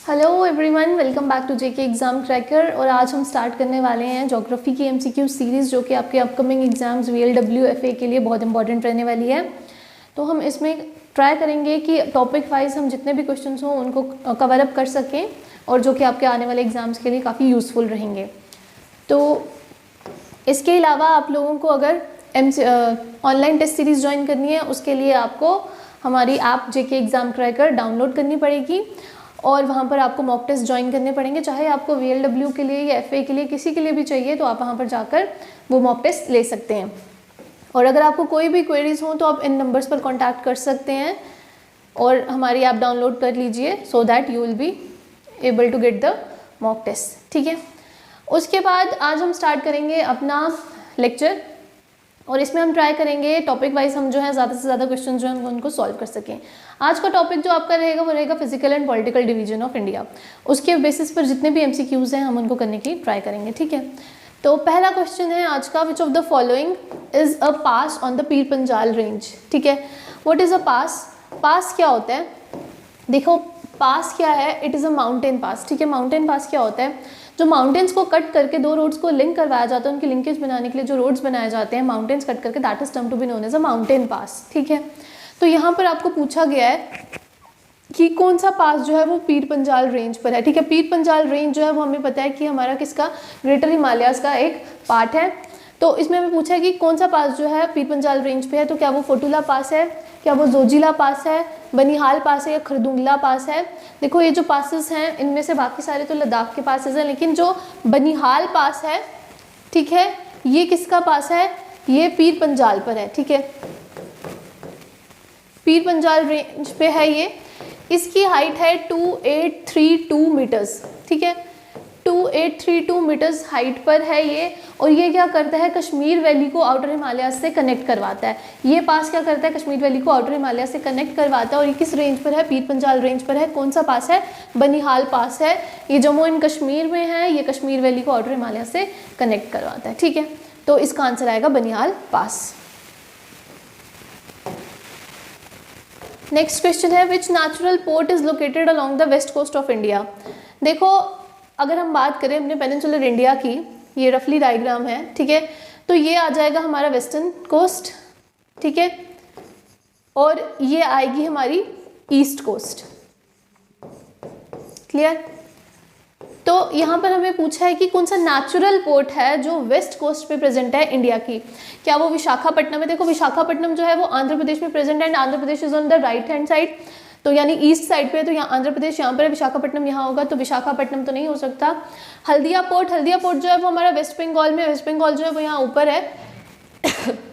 Hello everyone, welcome back to JK exam cracker. और आज हम स्टार्ट करने वाले हैं ज्योग्राफी की एमसीक्यू सीरीज़, जो कि आपके अपकमिंग एग्जाम्स वीएलडब्ल्यू एफए के लिए बहुत इंपॉर्टेंट रहने वाली है। तो हम इसमें ट्राई करेंगे कि टॉपिक वाइज हम जितने भी क्वेश्चंस हों उनको कवर अप कर सकें, और जो कि आपके आने वाले एग्जाम्स के लिए काफ़ी यूज़फुल रहेंगे। तो इसके अलावा आप लोगों को अगर ऑनलाइन टेस्ट सीरीज़ ज्वाइन करनी है, उसके लिए आपको हमारी ऐप जेके एग्ज़ाम क्रैकर डाउनलोड करनी पड़ेगी, और वहाँ पर आपको मॉक टेस्ट ज्वाइन करने पड़ेंगे। चाहे आपको वीएलडब्ल्यू के लिए या एफए के लिए, किसी के लिए भी चाहिए, तो आप वहाँ पर जाकर वो मॉक टेस्ट ले सकते हैं। और अगर आपको कोई भी क्वेरीज हो तो आप इन नंबर्स पर कांटेक्ट कर सकते हैं और हमारी ऐप डाउनलोड कर लीजिए, so that you will be able to get the mock test. ठीक है, उसके बाद आज हम स्टार्ट करेंगे अपना लेक्चर, और इसमें हम ट्राई करेंगे टॉपिक वाइज हम जो है ज़्यादा से ज़्यादा क्वेश्चन जो है उनको सॉल्व कर सकें। आज का टॉपिक जो आपका रहेगा वो रहेगा physical and political division of India. उसके बेसिस पर जितने भी एमसीक्यूज़ हैं हम उनको करने की ट्राई करेंगे। ठीक है, तो पहला क्वेश्चन है आज का, विच of the following is a pass on the Pir Panjal range. ठीक है, व्हाट इज़ अ पास? पास क्या होता है? देखो, पास क्या है? It is a mountain pass. ठीक है, माउंटेन पास क्या होता है? जो माउंटेन्स को कट करके दो रोड्स को लिंक करवाया जाता है, उनकी लिंकेज बनाने के लिए जो रोड्स बनाए जाते हैं माउंटेन्स कट करके, that is term to be known as a mountain pass. ठीक है, तो यहाँ पर आपको पूछा गया है कि कौन सा पास जो है वो पीर पंजाल रेंज पर है। ठीक है, पीर पंजाल रेंज जो है वो हमें पता है कि हमारा किसका, ग्रेटर हिमालयाज का एक पार्ट है। तो इसमें हमें पूछा है कि कौन सा पास जो है पीर पंजाल रेंज पे है, तो क्या वो फोटुला पास है, क्या वो जोजिला पास है, बनिहाल पास है, या खरदुंगला पास है। देखो, ये जो पासेस हैं इनमें से बाकी सारे तो लद्दाख के पासेस हैं, लेकिन जो बनिहाल पास है, ठीक है, ये किसका पास है? ये पीर पंजाल पर है। ठीक है, पीर पंजाल रेंज पे है ये। इसकी हाइट है 2832 मीटर्स। ठीक है, 2832 मीटर्स हाइट पर है ये, और ये क्या करता है? कश्मीर वैली को आउटर हिमालय से कनेक्ट करवाता है। ये पास क्या करता है? कश्मीर वैली को आउटर हिमालय से कनेक्ट करवाता है। और ये किस रेंज पर है? पीर पंजाल रेंज पर है। कौन सा पास है? बनिहाल पास है। ये जम्मू एंड कश्मीर में है, ये कश्मीर वैली को आउटर हिमालय से कनेक्ट करवाता है। ठीक है, तो इसका आंसर आएगा बनिहाल पास। नेक्स्ट क्वेश्चन है, which natural port is located along the west coast of India. देखो, अगर हम बात करें अपने पेनिनसुलर इंडिया की, ये रफली डायग्राम है। ठीक है, तो ये आ जाएगा हमारा वेस्टर्न कोस्ट। ठीक है, और ये आएगी हमारी ईस्ट कोस्ट। क्लियर? तो यहाँ पर हमें पूछा है कि कौन सा नेचुरल पोर्ट है जो वेस्ट कोस्ट पे प्रेजेंट है इंडिया की। क्या वो विशाखापट्टनम है? देखो, विशाखापट्टनम जो है वो आंध्र प्रदेश में प्रेजेंट है, and Andhra Pradesh is on the right hand side, तो यानी ईस्ट साइड पे है। तो यहाँ आंध्र प्रदेश यहाँ पर है, विशाखापट्टनम यहाँ होगा, तो विशाखापट्टनम तो नहीं हो सकता। हल्दिया पोर्ट जो है वो हमारा वेस्ट बंगाल में, वेस्ट बंगाल जो है वो यहाँ ऊपर है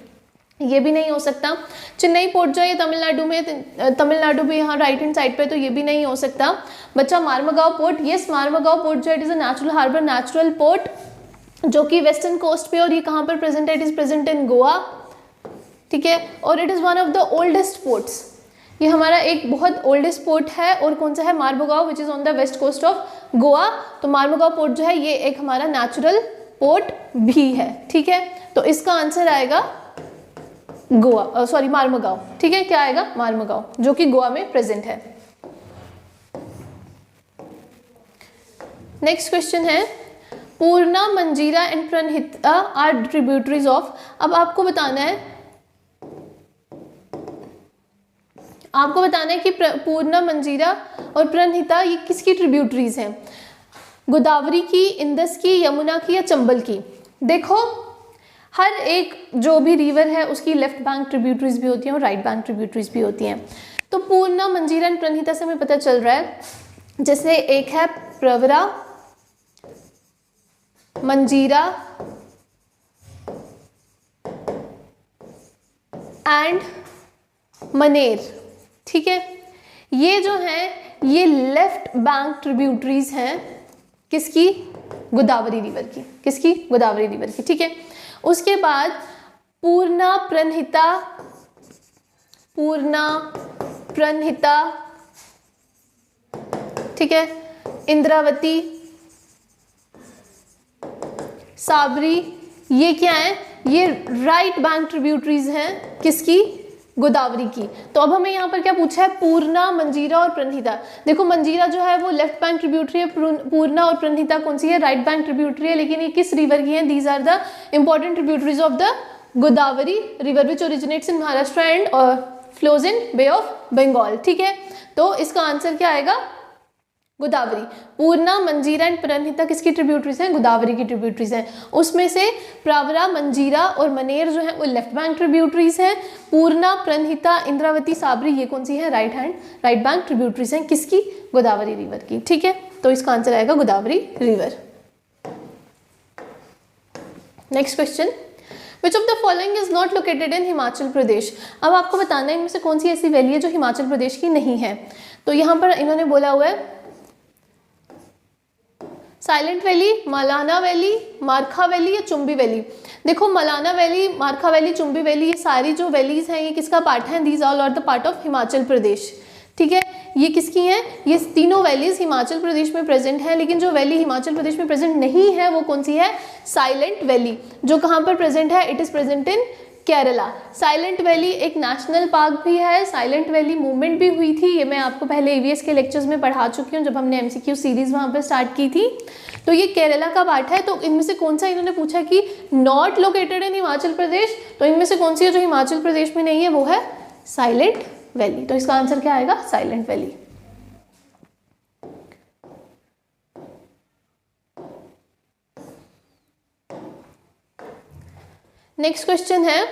ये भी नहीं हो सकता। चेन्नई पोर्ट जो है ये तमिलनाडु में, तमिलनाडु भी यहाँ राइट हैंड साइड पे, तो ये भी नहीं हो सकता। बच्चा Marmagao port, yes, Marmagao port जो है it is a natural harbour, natural port जो कि वेस्टर्न कोस्ट पे, और ये कहाँ पर प्रेजेंट है? इट इज प्रेजेंट इन गोवा। ठीक है, और it is one of the oldest ports. ये हमारा एक बहुत ओल्डेस्ट पोर्ट है, और कौन सा है? Marmagao, which is on the west coast of Goa. तो मार्मगांव पोर्ट जो है ये एक हमारा नेचुरल पोर्ट भी है। ठीक है, तो इसका आंसर आएगा गोवा, सॉरी मार्मगांव। ठीक है, क्या आएगा? मार्मगांव, जो कि गोवा में प्रेजेंट है। नेक्स्ट क्वेश्चन है, Purna, Manjira and Pranhita are tributaries of. अब आपको बताना है कि पूर्णा, मंजीरा और प्रणहिता ये किसकी ट्रिब्यूटरीज हैं? गोदावरी की, इंदस की, यमुना की, या चंबल की? देखो, हर एक जो भी रिवर है उसकी लेफ्ट बैंक ट्रिब्यूटरीज भी होती हैं और राइट बैंक ट्रिब्यूटरीज भी होती हैं। तो पूर्णा, मंजीरा एंड प्रणहिता से हमें पता चल रहा है, जैसे एक है प्रवरा, मंजीरा एंड मनेर। ठीक है, ये जो है ये लेफ्ट बैंक ट्रिब्यूटरीज हैं किसकी? गोदावरी रिवर की। किसकी? गोदावरी रिवर की। ठीक है, उसके बाद पूर्णा, प्रणहिता, ठीक है, इंद्रावती, साबरी, ये क्या है? ये राइट बैंक ट्रिब्यूटरीज हैं किसकी? गोदावरी की। तो अब हमें यहाँ पर क्या पूछा है, पूर्णा, मंजीरा और प्रणहिता। देखो मंजीरा जो है वो लेफ्ट बैंक ट्रिब्यूटरी है, पूर्णा और प्रणहिता कौन सी है, राइट बैंक ट्रिब्यूटरी है, लेकिन ये किस रिवर की है, these are the important tributaries of the Godavari river which originates in Maharashtra and flows in bay of Bengal. ठीक है, तो इसका आंसर क्या आएगा, गोदावरी। पूर्णा, मंजीरा एंड प्रणहिता किसकी ट्रिब्यूटरीज हैं, गोदावरी की ट्रिब्यूटरीज हैं। उसमें से प्रवरा, मंजीरा और मनेर जो है वो लेफ्ट बैंक ट्रिब्यूटरीज हैं। पूर्णा, प्रणहिता, इंद्रावती, साबरी ये कौन सी है, राइट बैंक ट्रिब्यूटरीज हैं, किसकी, गोदावरी रिवर की। ठीक है, तो इसका आंसर आएगा Godavari river. Next question, which of the following is not located in Himachal Pradesh. अब आपको बताना है इनमें से कौन सी ऐसी वैली है जो हिमाचल प्रदेश की नहीं है। तो यहाँ पर इन्होंने बोला हुआ है silent valley, Malana valley, Markha valley या चुम्बी वैली। देखो Malana valley, Markha valley, Chumbi valley, ये सारी जो वैलीज हैं ये किसका पार्ट है, these all are the part of Himachal Pradesh. ठीक है, ये किसकी हैं, ये तीनों वैलीज हिमाचल प्रदेश में प्रेजेंट है, लेकिन जो वैली हिमाचल प्रदेश में प्रेजेंट नहीं है वो कौन सी है, साइलेंट वैली, जो कहाँ पर प्रेजेंट है, it is present in Kerala. Silent valley एक नेशनल पार्क भी है, साइलेंट वैली मूवमेंट भी हुई थी, ये मैं आपको पहले ईवीएस के लेक्चर्स में पढ़ा चुकी हूँ जब हमने एमसीक्यू सीरीज वहाँ पर स्टार्ट की थी। तो ये केरला का पार्ट है। तो इनमें से कौन सा इन्होंने पूछा कि नॉट लोकेटेड इन हिमाचल प्रदेश, तो इनमें से कौन सी है जो हिमाचल प्रदेश में नहीं है, वो है साइलेंट वैली। तो इसका आंसर क्या आएगा, साइलेंट वैली। नेक्स्ट क्वेश्चन है,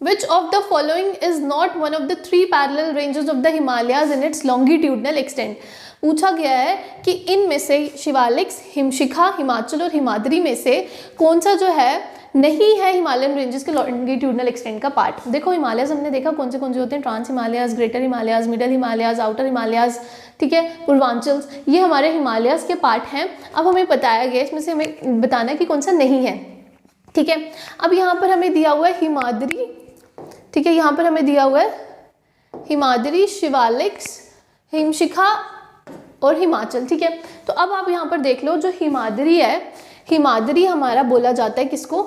Which of the following is not one of the 3 parallel ranges of the Himalayas in its longitudinal extent? पूछा गया है कि इनमें से शिवालिक्स, हिमशिखा, हिमाचल और हिमाद्री में से कौन सा जो है नहीं है हिमालयन रेंजेस के लॉन्गिट्यूडनल एक्सटेंट का पार्ट। देखो हिमालयस हमने देखा कौन से होते हैं, trans Himalayas, greater Himalayas, middle Himalayas, outer Himalayas, ठीक है, पूर्वांचल, ये हमारे हिमालयाज के पार्ट हैं। अब हमें बताया गया इसमें से हमें बताना है कि कौन सा नहीं है। ठीक है, अब यहाँ पर हमें दिया हुआ है हिमाद्री, ठीक है, यहाँ पर हमें दिया हुआ है हिमाद्री, शिवालिक्स, हिमशिखा और हिमाचल। ठीक है, तो अब आप यहाँ पर देख लो जो हिमाद्री है, हिमाद्री हमारा बोला जाता है किसको,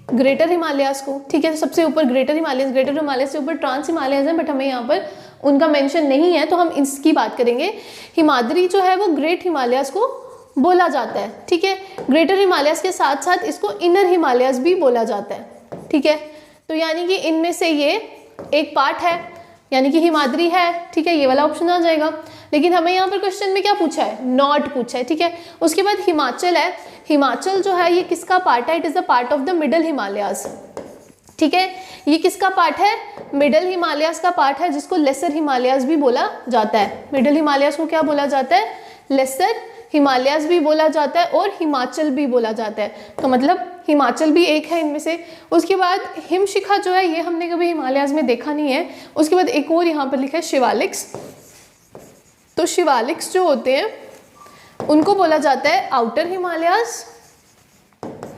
ग्रेटर हिमालयाज को। ठीक है, सबसे ऊपर ग्रेटर हिमालयस, ग्रेटर हिमालयस से ऊपर ट्रांस हिमालयस है, बट हमें यहाँ पर उनका मेंशन नहीं है तो हम इसकी बात करेंगे। हिमाद्री जो है वो ग्रेट हिमालयस को बोला जाता है। ठीक है, ग्रेटर हिमालयस के साथ साथ इसको इनर हिमालयस भी बोला जाता है। ठीक है, तो यानी कि इनमें से ये एक पार्ट है, यानी कि हिमाद्री है। ठीक है, ये वाला ऑप्शन आ जाएगा, लेकिन हमें यहाँ पर क्वेश्चन में क्या पूछा है, नॉट पूछा है। ठीक है, उसके बाद हिमाचल है, हिमाचल जो है ये किसका पार्ट है, it is the part of the middle Himalayas. ठीक है, ये किसका पार्ट है, मिडल हिमालयाज का पार्ट है, जिसको लेसर हिमालयाज भी बोला जाता है। मिडल हिमालयाज को क्या बोला जाता है, लेसर हिमालयाज भी बोला जाता है और हिमाचल भी बोला जाता है। तो मतलब हिमाचल भी एक है इनमें से। उसके बाद हिमशिखा जो है ये हमने कभी हिमालयाज में देखा नहीं है। उसके बाद एक और यहाँ पर लिखा है शिवालिक्स। तो शिवालिक्स जो होते हैं उनको बोला जाता है आउटर हिमालयाज।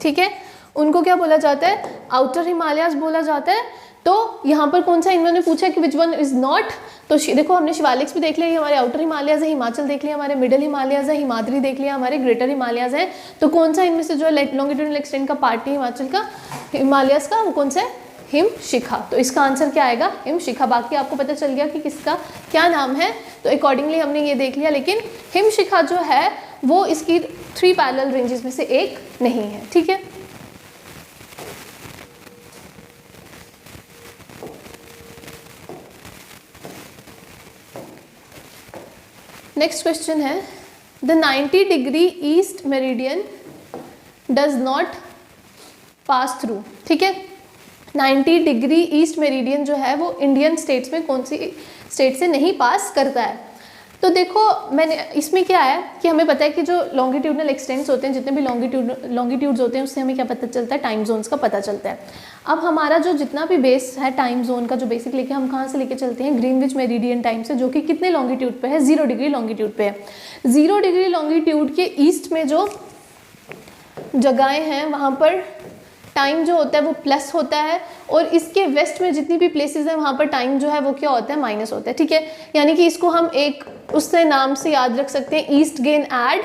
ठीक है, उनको क्या बोला जाता है, आउटर हिमालयाज बोला जाता है। तो यहाँ पर कौन सा इन्होंने पूछा कि विच वन इज नॉट, तो देखो हमने शिवालिक्स भी देख लिया, ये हमारे आउटर हिमालयाज है, हिमाचल देख लिया, हमारे मिडल हिमालयाज है, हिमाद्री देख लिया, हमारे ग्रेटर हिमालयाज है। तो कौन सा इनमें से जो लॉन्गिट्यूडनल एक्सटेंट का पार्ट है हिमाचल का, हिमालयाज का, वो कौन सा है, हिमशिखा। तो इसका आंसर क्या आएगा, हिमशिखा। बाकी आपको पता चल गया कि किसका क्या नाम है, तो अकॉर्डिंगली हमने ये देख लिया, लेकिन हिमशिखा जो है वो इसकी 3 पैरेलल रेंजेस में से एक नहीं है। ठीक है, नेक्स्ट क्वेश्चन है, the 90 degree east meridian does not pass through. ठीक है, 90 डिग्री ईस्ट मेरिडियन जो है वो इंडियन स्टेट्स में कौन सी स्टेट से नहीं पास करता है। तो देखो मैंने इसमें क्या है कि हमें पता है कि जो लॉन्गिट्यूडनल एक्सटेंट्स होते हैं, जितने भी लॉन्गिट्यूड्स होते हैं, उससे हमें क्या पता चलता है, टाइम जोन्स का पता चलता है। अब हमारा जो जितना भी बेस है टाइम जोन का, जो बेसिक लेके हम कहाँ से लेके चलते हैं, ग्रीनविच मेरिडियन टाइम से, जो कि कितने लॉन्गिट्यूड पे है, 0 डिग्री लॉन्गिट्यूड पे है। 0 डिग्री लॉन्गिट्यूड के ईस्ट में जो जगहें हैं वहाँ पर टाइम जो होता है वो प्लस होता है, और इसके वेस्ट में जितनी भी प्लेसेस हैं वहाँ पर टाइम जो है वो क्या होता है, माइनस होता है। ठीक है, यानी कि इसको हम एक उससे नाम से याद रख सकते हैं, east gain add,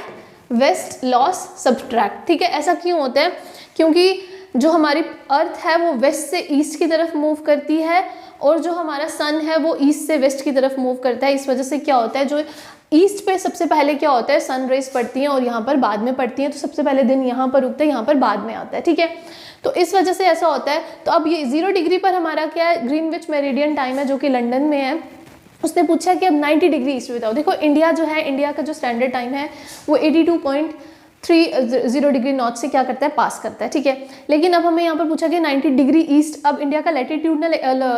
west loss subtract. ठीक है, ऐसा क्यों होता है, क्योंकि जो हमारी अर्थ है वो वेस्ट से ईस्ट की तरफ मूव करती है और जो हमारा सन है वो ईस्ट से वेस्ट की तरफ मूव करता है। इस वजह से क्या होता है, जो ईस्ट पे सबसे पहले क्या होता है, सन रेज पड़ती हैं और यहाँ पर बाद में पड़ती हैं, तो सबसे पहले दिन यहाँ पर उगता है, यहाँ पर बाद में आता है, ठीक है। तो इस वजह से ऐसा होता है। तो अब ये 0 डिग्री पर हमारा क्या है, ग्रीनविच मेरिडियन टाइम है जो कि लंदन में है। उसने पूछा कि अब 90 डिग्री ईस्ट बताओ। देखो इंडिया जो है, इंडिया का जो स्टैंडर्ड टाइम है वो 82.30 डिग्री नॉर्थ से क्या करता है, पास करता है, ठीक है। लेकिन अब हमें यहाँ पर पूछा कि 90 डिग्री ईस्ट, अब इंडिया का लैटिट्यूडनल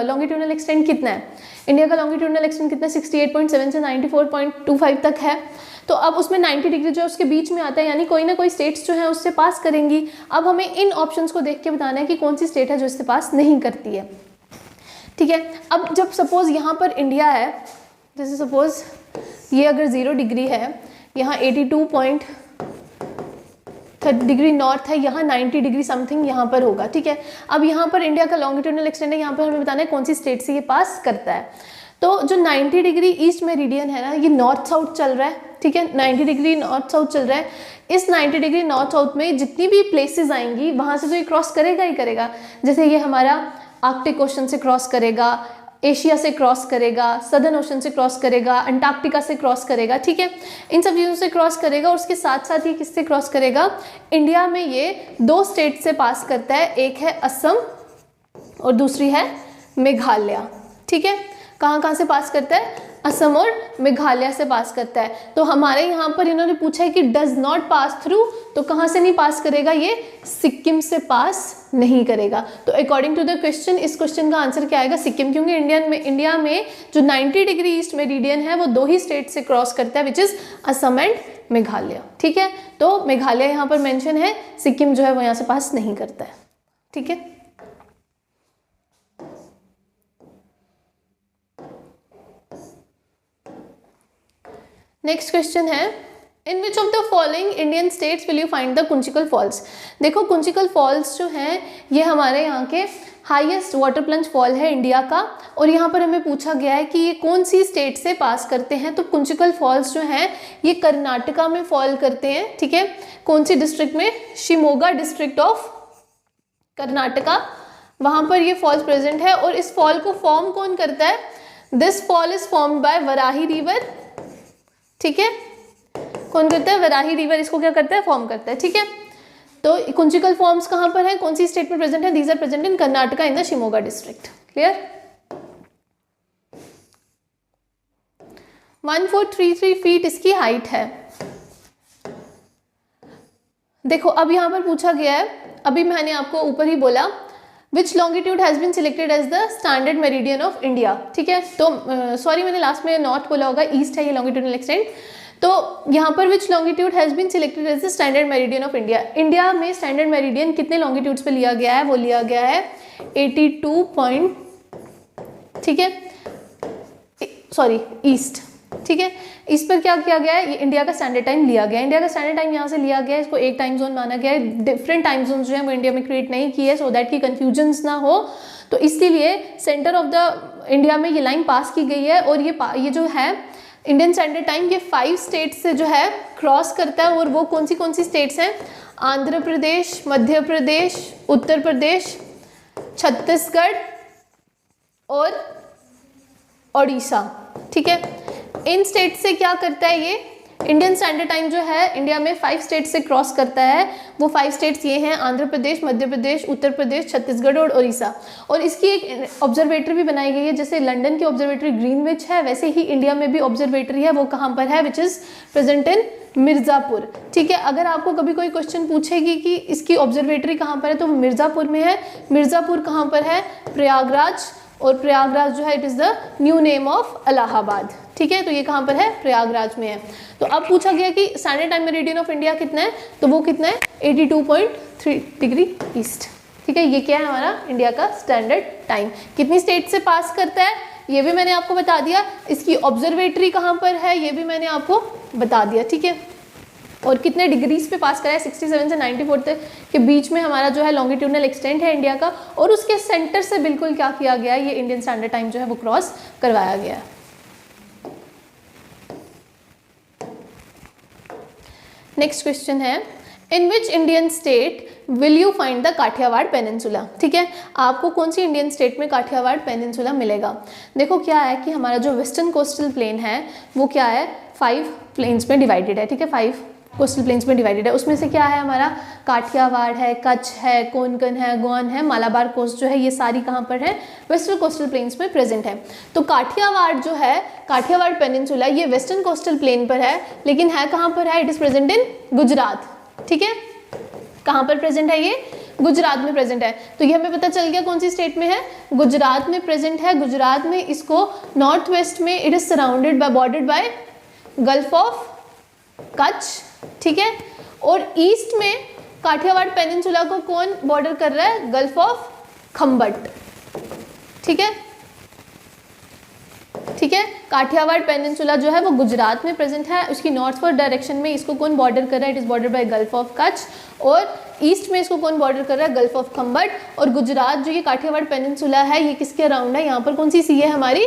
लॉन्गिट्यूडनल एक्सटेंट कितना है, इंडिया का लॉन्गिट्यूडनल एक्सटेंट कितना है, 68.7 से 94.25 तक है। तो अब उसमें 90 डिग्री जो है उसके बीच में आता है, यानी कोई ना कोई स्टेट्स जो है उससे पास करेंगी। अब हमें इन ऑप्शंस को देख के बताना है कि कौन सी स्टेट है जो इससे पास नहीं करती है, ठीक है। अब जब सपोज यहाँ पर इंडिया है, जैसे सपोज ये अगर 0 डिग्री है, यहाँ 82.30 डिग्री नॉर्थ है, यहाँ 90 डिग्री समथिंग यहाँ पर होगा, ठीक है। अब यहाँ पर इंडिया का लॉन्गिट्यूडनल एक्सटेंट है, यहाँ पर हमें बताना है कौन सी स्टेट से ये पास करता है। तो जो 90 डिग्री ईस्ट मेरिडियन है ना, ये नॉर्थ साउथ चल रहा है, ठीक है। 90 डिग्री नॉर्थ साउथ चल रहा है। इस 90 डिग्री नॉर्थ साउथ में जितनी भी प्लेसेस आएंगी वहाँ से तो ये क्रॉस करेगा ही करेगा। जैसे ये हमारा आर्कटिक ओशन से क्रॉस करेगा, एशिया से क्रॉस करेगा, सदर्न ओशन से क्रॉस करेगा, अंटार्कटिका से क्रॉस करेगा, ठीक है। इन सब चीज़ों से क्रॉस करेगा और उसके साथ साथ ये किससे क्रॉस करेगा, इंडिया में ये 2 स्टेट से पास करता है, एक है असम और दूसरी है मेघालय, ठीक है। कहाँ कहाँ से पास करता है, असम और मेघालय से पास करता है। तो हमारे यहाँ पर इन्होंने पूछा है कि डज नॉट पास थ्रू, तो कहाँ से नहीं पास करेगा, ये सिक्किम से पास नहीं करेगा। तो अकॉर्डिंग टू द क्वेश्चन, इस क्वेश्चन का आंसर क्या आएगा, सिक्किम, क्योंकि इंडिया में जो 90 डिग्री ईस्ट मेरिडियन है वो 2 ही स्टेट से क्रॉस करता है, which is Assam and Meghalaya, ठीक है। तो मेघालय यहाँ पर मेंशन है, सिक्किम जो है वो यहाँ से पास नहीं करता है, ठीक है। नेक्स्ट क्वेश्चन है, in which of the following Indian states will you find the Kunchikal falls. देखो कुंचिकल फॉल्स जो हैं ये हमारे यहाँ के हाईएस्ट वाटर प्लंज फॉल है इंडिया का, और यहाँ पर हमें पूछा गया है कि ये कौन सी स्टेट से पास करते हैं। तो कुंचिकल फॉल्स जो हैं ये कर्नाटका में फॉल करते हैं, ठीक है। कौन सी डिस्ट्रिक्ट में, शिमोगा डिस्ट्रिक्ट ऑफ कर्नाटका, वहाँ पर ये फॉल्स प्रेजेंट है। और इस फॉल को फॉर्म कौन करता है, this fall is formed by Varahi river, ठीक है। कौन करता है, वराही रिवर इसको क्या करता है, फॉर्म करता है, ठीक है। तो कुंचिकल फॉर्म्स कहाँ पर है, कौन सी स्टेट में प्रेजेंट है, these are present in Karnataka in the Shimoga district, clear. 1433 feet इसकी हाइट है। देखो अब यहाँ पर पूछा गया है, अभी मैंने आपको ऊपर ही बोला, which longitude has been selected as the standard meridian of India, ठीक है। तो सॉरी मैंने लास्ट में नॉर्थ बोला होगा, ईस्ट है ये लॉन्गिट्यूडनल एक्सटेंट। तो यहाँ पर which longitude has been selected as the standard meridian of India, India में स्टैंडर्ड मेरिडियन कितने लॉन्गिट्यूड्स पे लिया गया है, वो लिया गया है 82 ठीक है, सॉरी ईस्ट, ठीक है। इस पर क्या किया गया है, ये इंडिया का स्टैंडर्ड टाइम लिया गया है। इंडिया का स्टैंडर्ड टाइम यहाँ से लिया गया है, इसको एक टाइम जोन माना गया है। डिफरेंट टाइम जोन जो है वो इंडिया में क्रिएट नहीं की है, सो दैट की कंफ्यूजन्स ना हो। तो इसके लिए सेंटर ऑफ द इंडिया में ये लाइन पास की गई है, और ये जो है इंडियन स्टैंडर्ड टाइम ये 5 स्टेट से जो है क्रॉस करता है। और वो कौन सी स्टेट्स हैं, आंध्र प्रदेश, मध्य प्रदेश, उत्तर प्रदेश, छत्तीसगढ़ और उड़ीसा, ठीक है। इन स्टेट से क्या करता है, ये इंडियन स्टैंडर्ड टाइम जो है इंडिया में 5 स्टेट से क्रॉस करता है। वो 5 स्टेट्स ये हैं, आंध्र प्रदेश, मध्य प्रदेश, उत्तर प्रदेश, छत्तीसगढ़ और उड़ीसा। और इसकी एक ऑब्जर्वेटरी भी बनाई गई है, जैसे लंदन की ऑब्जर्वेटरी ग्रीनविच है, वैसे ही इंडिया में भी ऑब्जर्वेटरी है, वो कहाँ पर है, विच इज प्रेजेंट इन मिर्ज़ापुर, ठीक है। अगर आपको कभी कोई क्वेश्चन पूछेगी कि इसकी ऑब्जर्वेटरी कहाँ पर है, तो मिर्ज़ापुर में है। मिर्ज़ापुर कहाँ पर है, प्रयागराज, और प्रयागराज जो है it is the new name of Allahabad, ठीक है। तो ये कहाँ पर है, प्रयागराज में है। तो अब पूछा गया कि standard time meridian of India कितना है, तो वो कितना है 82.3 डिग्री ईस्ट, ठीक है। ये क्या है हमारा इंडिया का स्टैंडर्ड टाइम। कितनी स्टेट से पास करता है ये भी मैंने आपको बता दिया, इसकी ऑब्जर्वेटरी कहाँ पर है ये भी मैंने आपको बता दिया, ठीक है। और कितने डिग्रीज पे पास करा है, 67 से 94 तक के बीच में हमारा जो है लॉन्गिट्यूडनल एक्सटेंट है इंडिया का, और उसके सेंटर से बिल्कुल क्या किया गया है, ये इंडियन स्टैंडर्ड टाइम जो है वो क्रॉस करवाया गया है। नेक्स्ट क्वेश्चन है, in which Indian state will you find the Kathiawar peninsula. ठीक है, आपको कौन सी इंडियन स्टेट में काठियावाड़ पेनिनसुला मिलेगा। देखो क्या है कि हमारा जो वेस्टर्न कोस्टल प्लेन है वो क्या है 5 प्लेन्स में डिवाइडेड है। ठीक है, 5 कोस्टल प्लेन्स में डिवाइडेड है। उसमें से क्या है हमारा काठियावाड़ है, कच्छ है, कोंकण है, गोंड है, मालाबार कोस्ट जो है, ये सारी कहाँ पर है वेस्टर्न कोस्टल प्लेन्स में प्रेजेंट है। तो काठियावाड़ जो है, काठियावाड़ पेनिनसुला, ये वेस्टर्न कोस्टल प्लेन पर है, लेकिन है कहाँ पर है, इट इज प्रेजेंट इन गुजरात। ठीक है, कहाँ पर प्रेजेंट है ये, गुजरात में प्रेजेंट है। तो ये हमें पता चल गया कौन सी स्टेट में है, गुजरात में प्रेजेंट है। गुजरात में इसको नॉर्थ वेस्ट में it is surrounded by, bordered by gulf of Kutch. ठीक है, और ईस्ट में काठियावाड़ पेनिनसुला को कौन बॉर्डर कर रहा है, गल्फ ऑफ खम्बट। ठीक है, ठीक है, काठियावाड़ पेनिनसुला जो है वो गुजरात में प्रेजेंट है। उसकी नॉर्थवर्ड डायरेक्शन में इसको कौन बॉर्डर कर रहा है, it is border by gulf of Kutch, और ईस्ट में इसको कौन बॉर्डर कर रहा है, गल्फ ऑफ खम्बट। और गुजरात जो ये काठियावाड़ पेनिनसुला है ये किसके अराउंड है, यहाँ पर कौन सी सी है हमारी,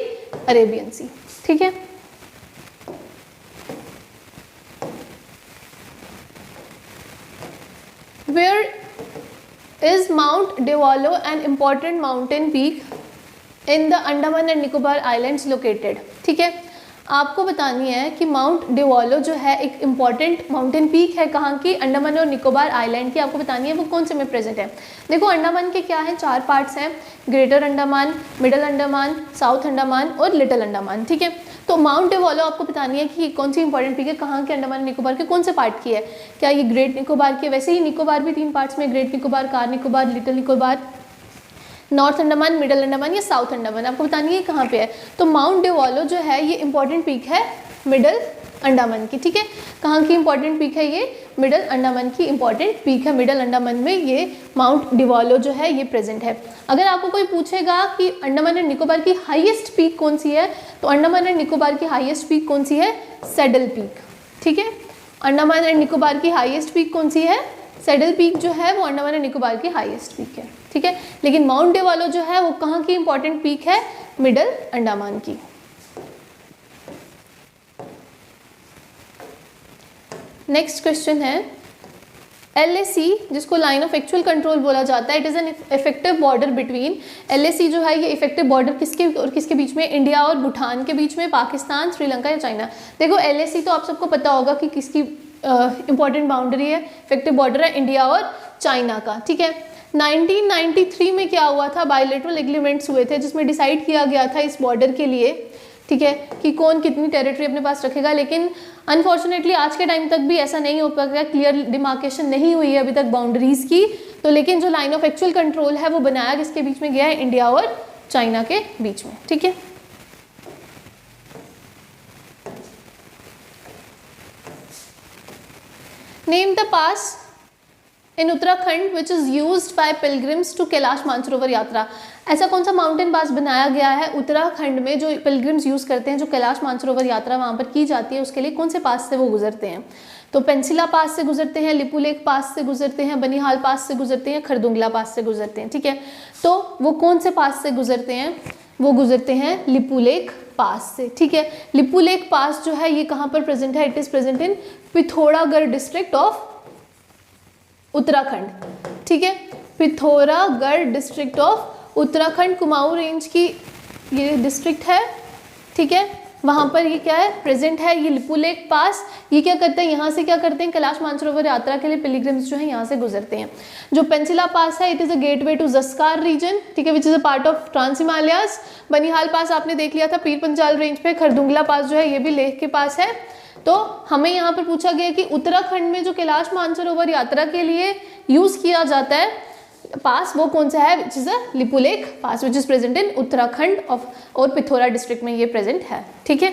अरेबियन सी। ठीक है, Where is Mount Devolo an important mountain peak in the Andaman and Nicobar Islands located? ठीक है, आपको बतानी है कि माउंट डेवोलो जो है एक इम्पॉर्टेंट माउंटेन पीक है कहाँ की, अंडमान और निकोबार आइलैंड की। आपको बतानी है वो कौन से में प्रेजेंट है। देखो अंडमान के क्या है, 4 पार्ट्स हैं, greater Andaman, middle Andaman, south Andaman और लिटिल अंडमान। ठीक है, तो माउंट डेवोलो आपको बतानी है कि कौन सी इंपॉर्टेंट पीक है, कहाँ के, अंडमान निकोबार के कौन से पार्ट की है। क्या ये ग्रेट निकोबार की, वैसे ही निकोबार भी 3 पार्ट्स में, great Nicobar, car Nicobar, little Nicobar, north Andaman, middle Andaman या साउथ अंडमान। आपको बतानी है कहाँ पे है। तो माउंट डेवोलो जो है ये इंपॉर्टेंट पीक है मिडल अंडमान की। ठीक है, कहाँ की इंपॉर्टेंट पीक है ये, मिडल अंडमान की इंपॉर्टेंट पीक है। मिडल अंडमान में ये माउंट डेवोलो जो है ये प्रेजेंट है। अगर आपको कोई पूछेगा कि अंडमान एंड निकोबार की हाईएस्ट पीक कौन सी है, तो अंडमान एंड निकोबार की हाईएस्ट पीक कौन सी है, सैडल पीक। ठीक है, अंडमान एंड निकोबार की हाईएस्ट पीक कौन सी है, सैडल पीक जो है वो अंडमान एंड निकोबार की हाईएस्ट पीक है। ठीक है, लेकिन माउंट डेवोलो जो है वो कहाँ की इंपॉर्टेंट पीक है, मिडल अंडमान की। नेक्स्ट क्वेश्चन है, LAC जिसको लाइन ऑफ एक्चुअल कंट्रोल बोला जाता है, it is an effective border between. LAC जो है ये इफेक्टिव बॉर्डर किसके और किसके बीच में, इंडिया और भूटान के बीच में, पाकिस्तान, श्रीलंका या चाइना। देखो LAC तो आप सबको पता होगा कि किसकी इंपॉर्टेंट बाउंड्री है, इफेक्टिव बॉर्डर है इंडिया और चाइना का। ठीक है, 1993 में क्या हुआ था, बायलैटरल एग्रीमेंट्स हुए थे जिसमें डिसाइड किया गया था इस बॉर्डर के लिए, ठीक है, कि कौन कितनी टेरिटरी अपने पास रखेगा। लेकिन अनफॉर्चुनेटली आज के टाइम तक भी ऐसा नहीं हो पाया, क्लियर डिमार्केशन नहीं हुई है अभी तक बाउंड्रीज की। तो लेकिन जो लाइन ऑफ एक्चुअल कंट्रोल है वो बनाया किसके बीच में गया है, इंडिया और चाइना के बीच में। ठीक है, name the pass in Uttarakhand which is used by pilgrims to Kailash Mansarovar Yatra. ऐसा कौन सा माउंटेन पास बनाया गया है उत्तराखंड में जो पिलग्रिम्स यूज़ करते हैं, जो कैलाश मानसरोवर यात्रा वहाँ पर की जाती है, उसके लिए कौन से पास से वो गुजरते हैं। तो पेंसिला पास से गुजरते हैं, लिपुलेख पास से गुजरते हैं, बनिहाल पास से गुजरते हैं, खरदुंगला पास से गुजरते हैं। ठीक है, तो वो कौन से पास से गुजरते हैं, वो गुजरते हैं लिपुलेख पास से। ठीक है, लिपुलेख पास जो है ये कहाँ पर प्रेजेंट है, it is present in Pithoragarh district of Uttarakhand. ठीक है, Pithoragarh district of Uttarakhand, Kumaon range की ये डिस्ट्रिक्ट है। ठीक है, वहाँ पर ये क्या है, प्रेजेंट है ये लिपुलेख पास। ये क्या करते हैं, यहाँ से क्या करते हैं, कैलाश मानसरोवर यात्रा के लिए पिलग्रिम्स जो है यहाँ से गुजरते हैं। जो पेंसिला पास है, it is a gateway to Zanskar region. ठीक है, which is a part of trans Himalayas. Banihal pass आपने देख लिया था पीर पंजाल रेंज पे। खरदुंगला पास जो है ये भी लेह के पास है। तो हमें यहाँ पर पूछा गया कि उत्तराखंड में जो कैलाश मानसरोवर यात्रा के लिए यूज़ किया जाता है पास वो कौन सा है, which is a Lipulekh pass, which is present in Uttarakhand of और पिथौरा डिस्ट्रिक्ट में ये प्रेजेंट है। ठीक है,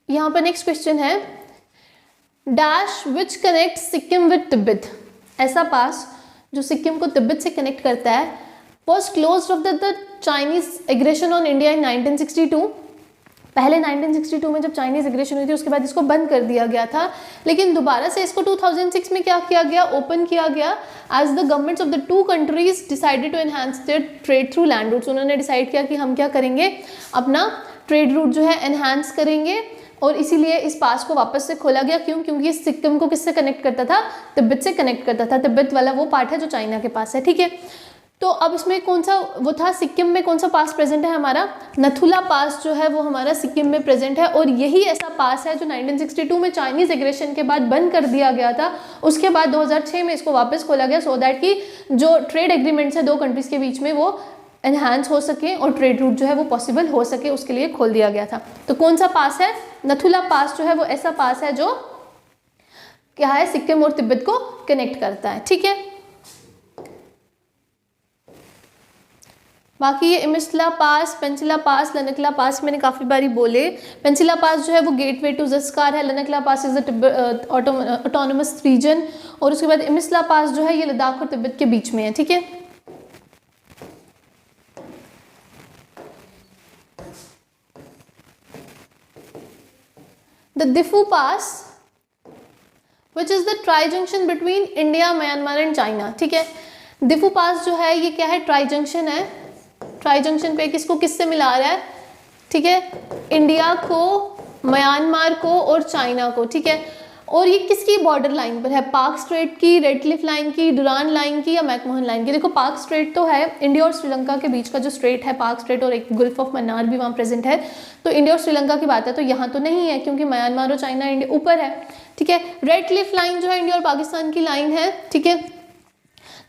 यहाँ पर नेक्स्ट क्वेश्चन है, dash which connect Sikkim with Tibet. ऐसा पास जो सिक्किम को तिब्बत से कनेक्ट करता है, was closed of the Chinese aggression on India in 1962। पहले 1962 में जब चाइनीज एग्रेशन हुई थी उसके बाद इसको बंद कर दिया गया था, लेकिन दोबारा से इसको 2006 में क्या किया गया, ओपन किया गया as the governments of the two countries decided to enhance their trade through land routes. उन्होंने डिसाइड किया कि हम क्या करेंगे, अपना ट्रेड रूट जो है एनहांस करेंगे, और इसीलिए इस पास को वापस से खोला गया। क्यों? क्योंकि सिक्किम को किससे कनेक्ट करता था, तिब्बत से कनेक्ट करता था। तिब्बत वाला वो पार्ट है जो चाइना के पास है, ठीक है। तो अब इसमें कौन सा वो था, सिक्किम में कौन सा पास प्रेजेंट है हमारा, नथुला पास जो है वो हमारा सिक्किम में प्रेजेंट है, और यही ऐसा पास है जो 1962 में चाइनीज एग्रेशन के बाद बंद कर दिया गया था। उसके बाद 2006 में इसको वापस खोला गया, सो दैट कि जो ट्रेड एग्रीमेंट्स है दो कंट्रीज के बीच में वो एनहांस हो सके और ट्रेड रूट जो है वो पॉसिबल हो सके, उसके लिए खोल दिया गया था। तो कौन सा पास है, नथुला पास जो है वो ऐसा पास है जो क्या है, सिक्किम और तिब्बत को कनेक्ट करता है, ठीक है। बाकी ये इमिस्ला पास, पेंसिला पास, लनकला पास मैंने काफ़ी बारी बोले। पेंसिला पास जो है वो गेटवे टू ज़स्कार है, लनकला पास इज द ऑटोनोमस रीजन, और उसके बाद इमिस्ला पास जो है ये लद्दाख और तिब्बत के बीच में है, ठीक है। The Diphu pass which is the tri junction between India, Myanmar and China, ठीक है। दिफू पास जो है ये क्या है, ट्राई जंक्शन है। ट्राई जंक्शन पे किसको किससे मिला रहा है, ठीक है, इंडिया को, म्यांमार को और चाइना को, ठीक है। और ये किसकी बॉर्डर लाइन पर है, पाक स्ट्रेट की, रेड क्लिफ लाइन की, डुरान लाइन की या मैकमोहन लाइन की। देखो पाक स्ट्रेट तो है, इंडिया और श्रीलंका के बीच का जो स्ट्रेट है पाक स्ट्रेट, और एक गुल्फ ऑफ मन्नार भी वहाँ प्रेजेंट है। तो इंडिया और श्रीलंका की बात है, तो यहाँ तो नहीं है क्योंकि म्यांमार और चाइना इंडिया ऊपर है, ठीक है। रेड क्लिफ लाइन जो है इंडिया और पाकिस्तान की लाइन है, ठीक है।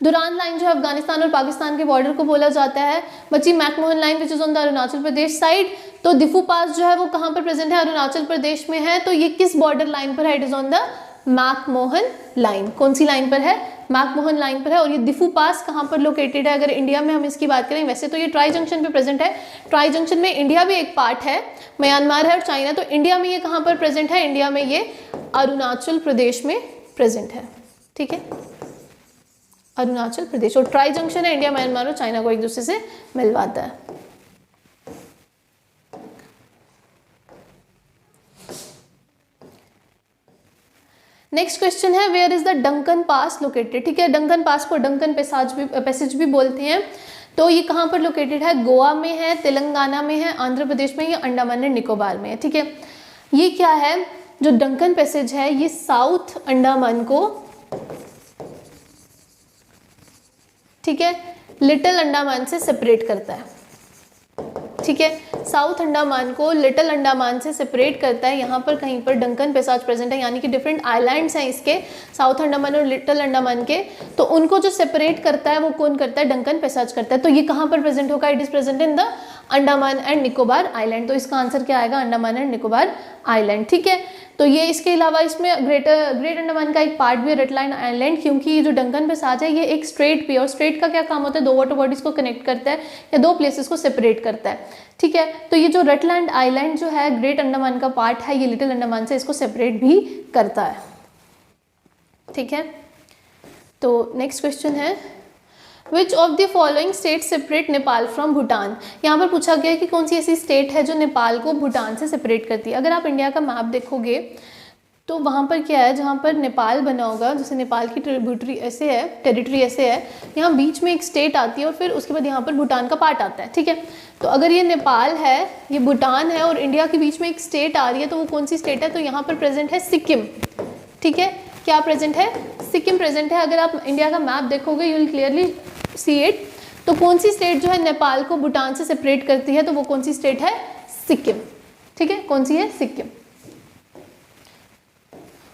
दुरान लाइन जो है अफगानिस्तान और पाकिस्तान के बॉर्डर को बोला जाता है। बची McMahon line which is on the Arunachal Pradesh side. तो दिफू पास जो है वो कहाँ पर प्रेजेंट है, अरुणाचल प्रदेश में है। तो ये किस बॉर्डर लाइन पर है, it is on the McMahon line. कौन सी लाइन पर है, मैकमोहन लाइन पर है। और ये दिफू पास कहाँ पर लोकेटेड है, अगर इंडिया में हम इसकी बात करें, वैसे तो ये ट्राई जंक्शन पे प्रेजेंट है। ट्राई जंक्शन में इंडिया भी एक पार्ट है, म्यांमार है और चाइना। तो इंडिया में ये कहाँ पर प्रेजेंट है, इंडिया में ये अरुणाचल प्रदेश में प्रेजेंट है, ठीक है, अरुणाचल प्रदेश। और ट्राई जंक्शन है, इंडिया, म्यांमार और चाइना को एक दूसरे से मिलवाता है। नेक्स्ट क्वेश्चन है, where is the Duncan pass located, ठीक है। डंकन पास को डंकन पैसेज भी बोलते हैं। तो ये कहाँ पर लोकेटेड है, गोवा में है, तेलंगाना में है, आंध्र प्रदेश में, या अंडमान एंड निकोबार में है, ठीक है। ये क्या है, जो डंकन पैसेज है ये साउथ अंडमान को, ठीक है, लिटिल अंडमान से सेपरेट करता है, ठीक है। साउथ अंडमान को लिटिल अंडमान से सेपरेट करता है। यहाँ पर कहीं पर डंकन पैसेज प्रेजेंट है, यानी कि डिफरेंट आइलैंड्स हैं इसके, साउथ अंडमान और लिटिल अंडमान के। तो उनको जो सेपरेट करता है वो कौन करता है, डंकन पैसेज करता है। तो ये कहाँ पर प्रेजेंट होगा, it is present in the Andaman and Nicobar island. तो इसका आंसर क्या आएगा, अंडमान एंड निकोबार आइलैंड, ठीक है। तो ये इसके अलावा इसमें ग्रेट अंडमान का एक पार्ट भी है, रेटलाइन आइलैंड, क्योंकि ये जो डंकन पैसेज है ये एक स्ट्रेट भी है, और स्ट्रेट का क्या काम होता है, दो वाटर बॉडीज को कनेक्ट करता है या दो प्लेसेस को सेपरेट करता है, ठीक है। तो ये जो रेटलैंड आइलैंड जो है ग्रेट अंडमान का पार्ट है, ये लिटिल अंडमान से इसको सेपरेट भी करता है, ठीक है। तो नेक्स्ट क्वेश्चन है, which of the following state separate Nepal from Bhutan. यहाँ पर पूछा गया है कि कौन सी ऐसी स्टेट है जो नेपाल को भूटान से सेपरेट करती है। अगर आप इंडिया का मैप देखोगे तो वहाँ पर क्या है, जहाँ पर नेपाल बना होगा, जैसे नेपाल की ट्रिब्यूटरी ऐसे है, टेरिटरी ऐसे है, यहाँ बीच में एक स्टेट आती है और फिर उसके बाद यहाँ पर भूटान का पार्ट आता है, ठीक है। तो अगर ये नेपाल है, ये भूटान है और इंडिया के बीच में एक स्टेट आ रही है, तो वो कौन सी स्टेट है, तो यहाँ पर प्रेजेंट है सिक्किम, ठीक है। क्या प्रेजेंट है, सिक्किम प्रेजेंट है। अगर आप इंडिया का मैप देखोगे you will clearly see it. तो कौन सी स्टेट जो है नेपाल को भूटान से सेपरेट करती है, तो वो कौन सी स्टेट है, सिक्किम, ठीक है। कौन सी है, सिक्किम।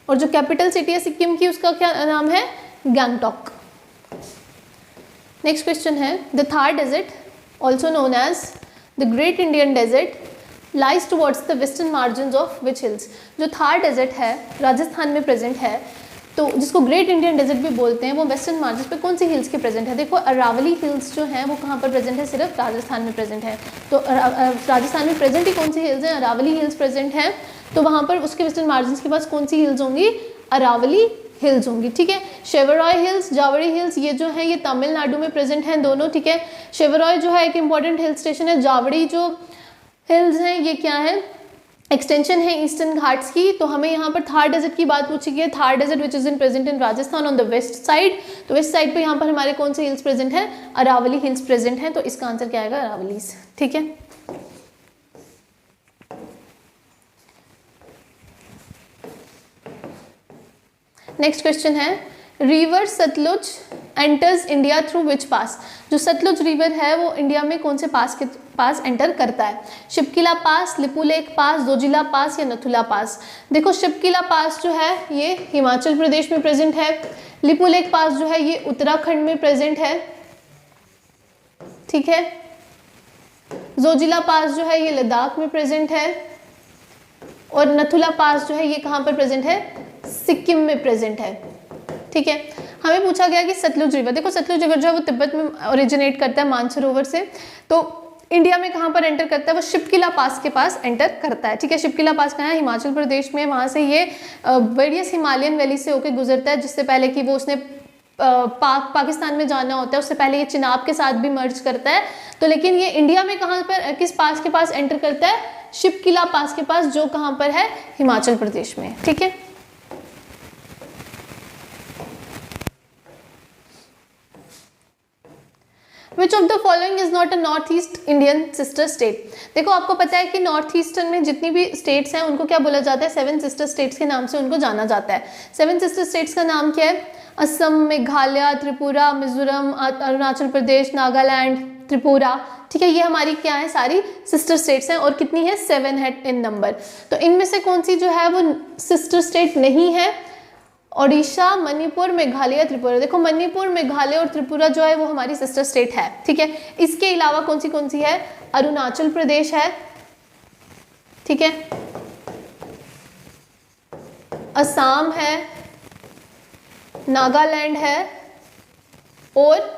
और जो कैपिटल सिटी है सिक्किम की, उसका क्या नाम है, गैंगटॉक। नेक्स्ट क्वेश्चन है, the Thar desert also known as the great Indian desert lies towards the western margin of which hills. जो थार डेजर्ट है राजस्थान में प्रेजेंट है, तो जिसको ग्रेट इंडियन डेजर्ट भी बोलते हैं, वो वेस्टर्न मार्जिन पे कौन सी हिल्स के प्रेजेंट है। देखो अरावली हिल्स जो हैं वो कहाँ पर प्रेजेंट है, सिर्फ राजस्थान में प्रेजेंट है। तो राजस्थान में प्रेजेंट ही कौन सी हिल्स हैं, अरावली हिल्स प्रेजेंट है। तो वहाँ पर उसके वेस्टर्न मार्जिन के पास कौन सी हिल्स होंगी, अरावली हिल्स होंगी, ठीक है। शेवरॉय हिल्स, जावड़ी हिल्स, ये जो है ये तमिलनाडु में प्रेजेंट हैं दोनों, ठीक है। शेवरॉय जो है एक इंपॉर्टेंट हिल स्टेशन है, जावड़ी जो हिल्स हैं ये क्या है, एक्सटेंशन है ईस्टर्न घाट्स की। तो हमें यहाँ पर थार डेजर्ट की बात पूछी गई है, Thar desert which is in present in Rajasthan on the west side. तो वेस्ट साइड पे यहाँ पर हमारे कौन से हिल्स प्रेजेंट है, अरावली हिल्स प्रेजेंट है। तो इसका आंसर क्या आएगा, अरावलीज। ठीक है, नेक्स्ट क्वेश्चन है, river Sutlej enters India through which pass. जो सतलुज रिवर है वो इंडिया में कौन से पास के पास एंटर करता है, शिपकिला पास, लिपुलेख पास, जोजिला पास या नथुला पास। देखो शिपकिला पास जो है ये हिमाचल प्रदेश में प्रेजेंट है, लिपुलेख पास जो है ये उत्तराखंड में प्रेजेंट है। ठीक है, जोजिला पास जो है ये लद्दाख में प्रेजेंट है, और नथुला पास जो है ये कहाँ पर प्रेजेंट है, सिक्किम में प्रेजेंट है। ठीक है, हमें पूछा गया कि सतलुज रिवर, देखो सतलुज रिवर जो है वो तिब्बत में ओरिजिनेट करता है मानसरोवर से, तो इंडिया में कहाँ पर एंटर करता है, वो शिपकिला पास के पास एंटर करता है। ठीक है, शिपकिला पास कहाँ है, हिमाचल प्रदेश में। वहाँ से ये वेरियस हिमालयन वैली से होकर गुजरता है, जिससे पहले कि वो उसने पाकिस्तान में जाना होता है उससे पहले ये चिनाब के साथ भी मर्ज करता है। तो लेकिन ये इंडिया में कहाँ पर, किस पास के पास एंटर करता है, शिपकिला पास के पास, जो कहाँ पर है, हिमाचल प्रदेश में। ठीक है, Which of the following is not a north east Indian sister state. देखो आपको पता है कि नॉर्थ ईस्टर्न में जितनी भी स्टेट्स हैं उनको क्या बोला जाता है, सेवन सिस्टर स्टेट्स के नाम से उनको जाना जाता है। सेवन सिस्टर स्टेट्स का नाम क्या है, असम, मेघालय, त्रिपुरा, मिजोरम, अरुणाचल प्रदेश, नागालैंड, त्रिपुरा। ठीक है, ये हमारी क्या है, सारी सिस्टर स्टेट्स हैं, और कितनी है, 7 है इन नंबर। तो इनमें से कौन सी जो है वो सिस्टर स्टेट नहीं है, ओडिशा, मणिपुर, मेघालय, त्रिपुरा। देखो मणिपुर, मेघालय और त्रिपुरा जो है वो हमारी सिस्टर स्टेट है। ठीक है, इसके अलावा कौन सी है, अरुणाचल प्रदेश है। ठीक है, असम है, नागालैंड है और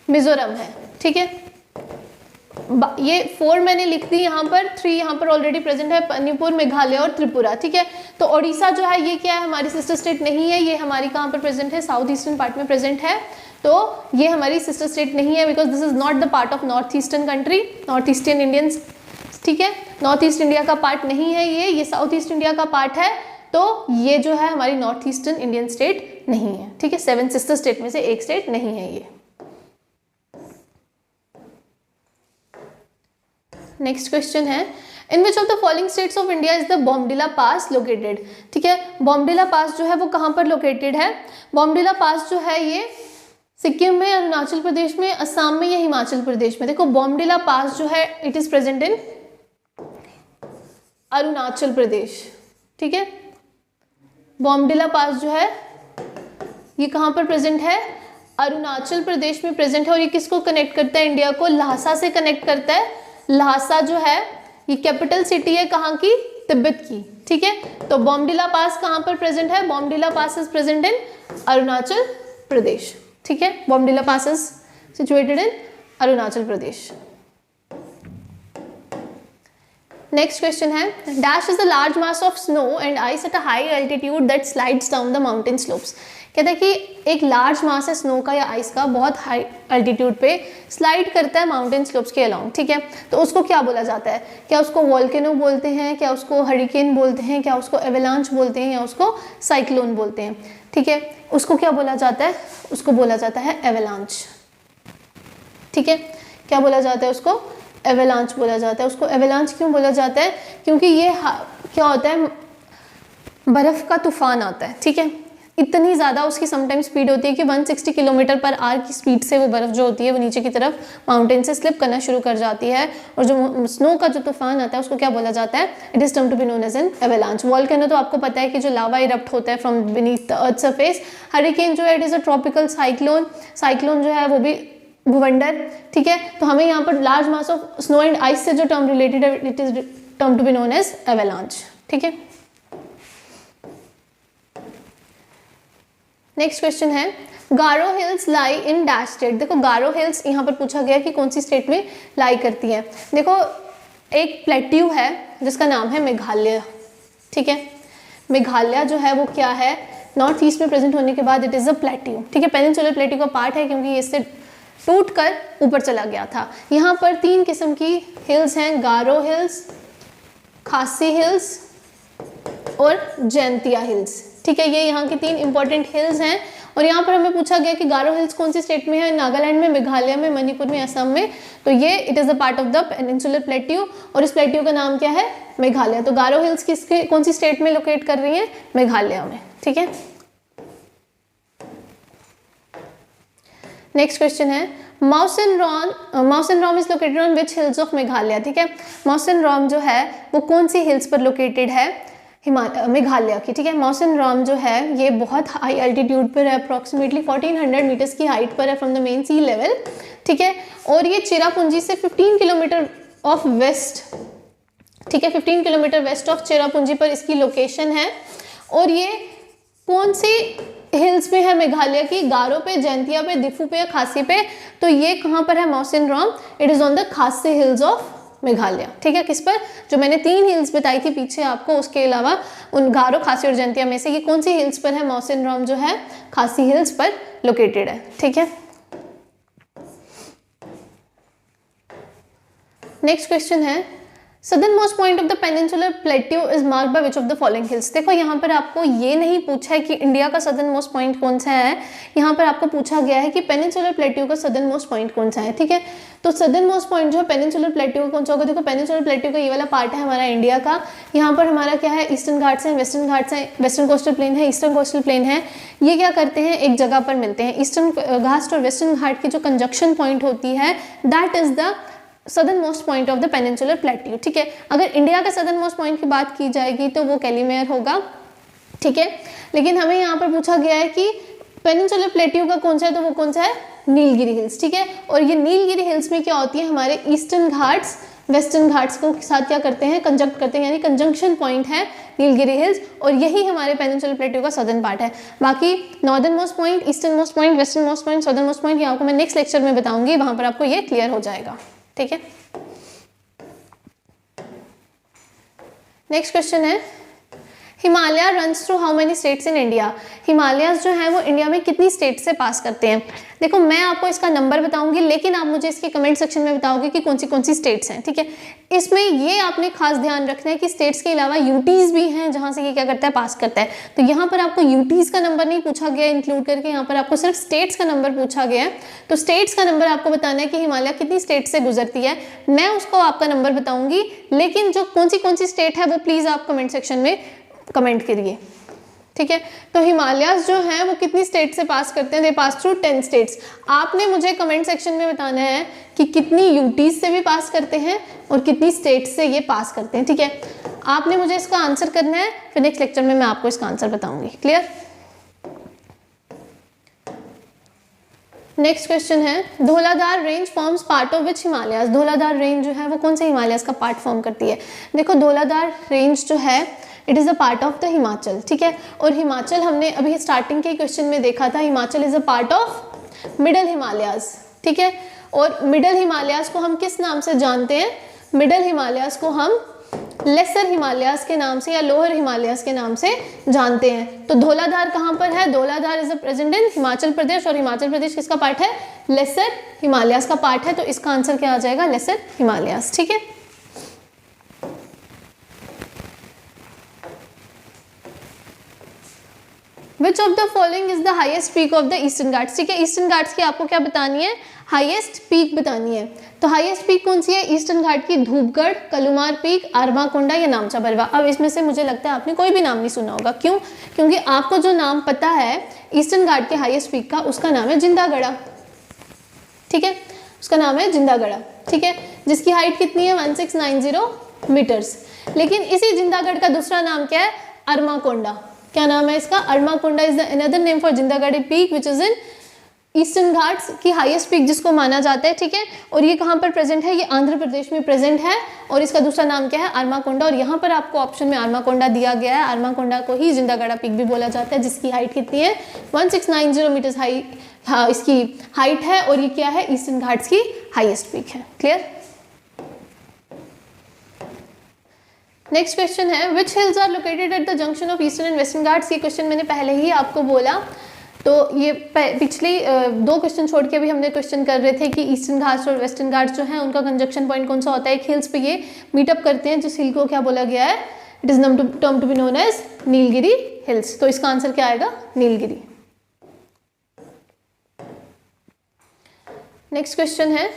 मिजोरम है। ठीक है, ये 4 मैंने लिख दी यहाँ पर, 3 यहाँ पर ऑलरेडी प्रेजेंट है, मणिपुर, मेघालय और त्रिपुरा। ठीक है, तो ओडिशा जो है ये क्या है, हमारी सिस्टर स्टेट नहीं है, ये हमारी कहाँ पर प्रेजेंट है, साउथ ईस्टर्न पार्ट में प्रेजेंट है। तो ये हमारी सिस्टर स्टेट नहीं है, because this is not the part of north eastern country, north eastern Indians. ठीक है, नॉर्थ ईस्ट इंडिया का पार्ट नहीं है ये साउथ ईस्ट इंडिया का पार्ट है। तो ये जो है हमारी नॉर्थ ईस्टर्न इंडियन स्टेट नहीं है। ठीक है, 7 सिस्टर स्टेट में से एक स्टेट नहीं है ये। नेक्स्ट क्वेश्चन है, in which of the following states of India is the Bomdila pass located. ठीक है, बॉमडिला पास जो है वो कहाँ पर लोकेटेड है, बॉमडिला पास जो है ये सिक्किम में, अरुणाचल प्रदेश में, असम में या हिमाचल प्रदेश में। देखो बॉमडिला पास जो है it is present in Arunachal Pradesh. ठीक है, बॉमडिला पास जो है ये कहाँ पर प्रेजेंट है, अरुणाचल प्रदेश में प्रेजेंट है, और ये किसको कनेक्ट करता है, इंडिया को ल्हासा से कनेक्ट करता है। ल्हासा जो है ये कैपिटल सिटी है कहाँ की, तिब्बत की। ठीक है, तो बॉमडिला पास कहाँ पर प्रेजेंट है, Bomdila pass is present in Arunachal Pradesh. ठीक है, Bomdila pass is situated in Arunachal Pradesh. Next question है, dash is the large mass of snow and ice at a high altitude that slides down the mountain slopes. कहता है कि एक लार्ज मास है snow का या आइस का, बहुत हाई एल्टीट्यूड पे स्लाइड करता है माउंटेन स्लोप्स के अलोंग। ठीक है, तो उसको क्या बोला जाता है, क्या उसको वॉल्केनो बोलते हैं, क्या उसको हरिकेन बोलते हैं, क्या उसको एवेलांच बोलते हैं, या उसको साइक्लोन बोलते हैं। ठीक है, उसको क्या बोला जाता है, उसको बोला जाता है एवेलांच। ठीक है, क्या बोला जाता है उसको, एवेलांच बोला जाता है। उसको एवेलांच क्यों बोला जाता है, क्योंकि ये क्या होता है, बर्फ़ का तूफान आता है। ठीक है, इतनी ज़्यादा उसकी समटाइम स्पीड होती है कि 160 किलोमीटर पर आवर की स्पीड से वो बर्फ़ जो होती है वो नीचे की तरफ माउंटेन से स्लिप करना शुरू कर जाती है, और जो स्नो का जो तूफान आता है उसको क्या बोला जाता है, it is term to be known as an avalanche. Volcano तो आपको पता है कि जो लावा इरप्ट होता है from beneath the earth surface. Hurricane जो है it is a tropical cyclone, cyclone जो है वो भी भूवंडर। ठीक है, तो हमें यहाँ पर large mass of snow and ice से जो टर्म रिलेटेड है it is term to be known as avalanche. ठीक है, नेक्स्ट क्वेश्चन है, Garo hills lie in dash state. देखो गारो हिल्स यहाँ पर पूछा गया कि कौन सी स्टेट में लाई करती है। देखो एक प्लेट्यू है जिसका नाम है मेघालय। ठीक है, मेघालय जो है वो क्या है, नॉर्थ ईस्ट में प्रेजेंट होने के बाद इट इज़ अ प्लेट्यू। ठीक है, पेनिनसुलर प्लेट्यू का पार्ट है क्योंकि इससे टूट कर ऊपर चला गया था। यहाँ पर 3 किस्म की हिल्स हैं, गारो हिल्स, खासी हिल्स और जैंतिया हिल्स। ठीक है, ये यहाँ की 3 इंपॉर्टेंट हिल्स हैं। और यहाँ पर हमें पूछा गया कि गारो हिल्स कौन सी स्टेट में है, नागालैंड में, मेघालय में, मणिपुर में, असम में। तो ये it is a part of the peninsular plateau और इस प्लेट्यू का नाम क्या है, मेघालय। तो गारो हिल्स किसके कौन सी स्टेट में लोकेट कर रही है, मेघालय में। ठीक है, नेक्स्ट क्वेश्चन है Mawsynram is located on which hills of Meghalaya. ठीक है, मौसिनराम जो है वो कौन सी हिल्स पर लोकेटेड है, मेघालय की। ठीक है, मौसिनराम जो है ये बहुत हाई एल्टीट्यूड पर है, अप्रॉक्सीमेटली 1400 मीटर्स की हाइट पर है from the main sea level. ठीक है, और ये चेरापूंजी से 15 किलोमीटर ऑफ वेस्ट, ठीक है, 15 किलोमीटर वेस्ट ऑफ चेरापूंजी पर इसकी लोकेशन है। और ये कौन सी हिल्स पे है मेघालय की, गारो पे, जैंतिया पे, दिफू पे या खासी पे। तो ये कहाँ पर है, Mawsynram, it is on the खासी हिल्स ऑफ मेघालय। ठीक है, किस पर, जो मैंने 3 हिल्स बताई थी पीछे आपको, उसके अलावा उन गारो, खासी और जैंतिया में से ये कौन सी हिल्स पर है, मौसिनराम जो है खासी हिल्स पर लोकेटेड है। ठीक है, नेक्स्ट क्वेश्चन है southern most point of the peninsular plateau is marked by which of the following hills. देखो यहाँ पर आपको ये नहीं पूछा है कि इंडिया का सदर्न मोस्ट पॉइंट कौन सा है, यहाँ पर आपको पूछा गया है कि पेनिनसुलर प्लेट्यू का सदर्न मोस्ट पॉइंट कौन सा है। ठीक है, तो सदर्न मोस्ट पॉइंट जो है पेनिनसुलर प्लेट्यू का कौन सा होगा। देखो पेनिनसुलर प्लेट्यू का ये वाला पार्ट है हमारा इंडिया का, यहाँ पर हमारा क्या है, ईस्टर्न घाट्स हैं, वेस्टर्न घाट्स हैं, वेस्टर्न कोस्टल प्लेन है, ईस्टर्न कोस्टल प्लेन है। ये क्या करते हैं, एक जगह पर मिलते हैं। ईस्टर्न घाट और वेस्टर्न घाट की जो कंजक्शन पॉइंट होती है that is the southern most point of the peninsular plateau. ठीक है, अगर इंडिया का सदर्न मोस्ट पॉइंट की बात की जाएगी तो वो कैलीमेयर होगा। ठीक है, लेकिन हमें यहाँ पर पूछा गया है कि पेनिनसुलर प्लेट्यू का कौन सा है, तो वो कौन सा है, नीलगिरी हिल्स। ठीक है, और ये नीलगिरी हिल्स में क्या होती है, हमारे ईस्टर्न घाट्स वेस्टर्न घाट्स को साथ क्या करते हैं, कंजक्ट करते हैं, यानी कंजंक्शन पॉइंट है नीलगिरी हिल्स, और यही हमारे पेनिनसुलर प्लेट्यू का सदर्न पार्ट है। बाकी northern most point, eastern most point, western most point, southern most point, यहाँ को मैं नेक्स्ट लेक्चर में बताऊंगी, वहां पर आपको ये क्लियर हो जाएगा। ठीक है, नेक्स्ट क्वेश्चन है Himalaya runs through how many states in India. Himalayas जो है वो इंडिया में कितनी स्टेट से पास करते हैं। देखो मैं आपको इसका नंबर बताऊंगी, लेकिन आप मुझे इसके कमेंट सेक्शन में बताओगे कि कौन सी स्टेट्स हैं। ठीक है, इसमें ये आपने खास ध्यान रखना है कि स्टेट्स के अलावा यूटीज भी हैं जहां से ये क्या करता है, पास करता है। तो यहाँ पर आपको यूटीज का नंबर नहीं पूछा गया इंक्लूड करके, यहाँ पर आपको सिर्फ स्टेट्स का नंबर पूछा गया है। तो स्टेट्स का नंबर आपको बताना है कि हिमालय कितनी स्टेट से गुजरती है, मैं उसको आपका नंबर बताऊंगी, लेकिन जो कौन सी स्टेट है वो प्लीज आप कमेंट सेक्शन में कमेंट करिए। ठीक है, तो हिमालयस जो हैं वो कितनी स्टेट से पास करते हैं, दे पास थ्रू 10 स्टेट्स। आपने मुझे कमेंट सेक्शन में बताना है कि कितनी यूटीज से भी पास करते हैं और कितनी स्टेट से ये पास करते हैं। ठीक है, आपने मुझे इसका आंसर करना है, फिर नेक्स्ट लेक्चर में मैं आपको इसका आंसर बताऊंगी। क्लियर। नेक्स्ट क्वेश्चन है Dhauladhar range forms part of which Himalayas. Dhauladhar range जो है वो कौन से हिमालयस का पार्ट फॉर्म करती है। देखो धौलाधार रेंज जो है it is a part of the Himachal. ठीक है, और हिमाचल हमने अभी स्टार्टिंग के क्वेश्चन में देखा था, Himachal is a part of middle Himalayas. ठीक है, और मिडल हिमालयाज को हम किस नाम से जानते हैं, मिडल हिमालयाज को हम लेसर हिमालयाज के नाम से या लोअर हिमालयाज के नाम से जानते हैं। तो धौलाधार कहाँ पर है, Dhauladhar is a present in Himachal Pradesh, और हिमाचल प्रदेश किसका पार्ट है, लेसर हिमालयाज का पार्ट है। तो इसका आंसर क्या आ जाएगा, लेसर हिमालयाज। ठीक है, which of the following is the highest peak of the eastern Ghats. ठीक है, ईस्टर्न घाट्स की आपको क्या बतानी है, हाईएस्ट पीक बतानी है। तो हाईएस्ट पीक कौन सी है ईस्टर्न घाट की, धूपगढ़, कलुमार पीक, आरमाकोंडा या नामचा बरवा। अब इसमें से मुझे लगता है आपने कोई भी नाम नहीं सुना होगा, क्यों, क्योंकि आपको जो नाम पता है ईस्टर्न घाट के हाईएस्ट पीक का, उसका नाम है जिंदागढ़ा। ठीक है, उसका नाम है जिंदागढ़ा। ठीक है, जिसकी हाइट कितनी है 1690 मीटर्स। लेकिन इसी जिंदागढ़ का दूसरा नाम क्या है, अरमाकोंडा। क्या नाम है इसका, Armakonda is the another name for Jindagarh peak which is in eastern Ghats की हाईएस्ट पीक जिसको माना जाता है। ठीक है, और ये कहाँ पर प्रेजेंट है, ये आंध्र प्रदेश में प्रेजेंट है, और इसका दूसरा नाम क्या है, अरमाकोंडा। और यहाँ पर आपको ऑप्शन में अरमाकोंडा दिया गया है, अरमाकोंडा को ही जिंदागढ़ पीक भी बोला जाता है, जिसकी हाइट कितनी है 1690 मीटर्स हाई, हाँ इसकी हाइट है, और ये क्या है, ईस्टर्न घाट्स की हाईएस्ट पीक है। क्लियर। नेक्स्ट क्वेश्चन है which hills are located at the junction of eastern and western Ghats. ये क्वेश्चन मैंने पहले ही आपको बोला तो ये पिछले 2 क्वेश्चन छोड़ के अभी हमने क्वेश्चन कर रहे थे कि ईस्टर्न घाट्स और वेस्टर्न घाट्स जो हैं उनका कंजक्शन पॉइंट कौन सा होता है, एक हिल्स पे ये मीटअप करते हैं, जिस हिल को क्या बोला गया है, it is term to be known as Nilgiri hills. तो इसका आंसर क्या आएगा, नीलगिरी। नेक्स्ट क्वेश्चन है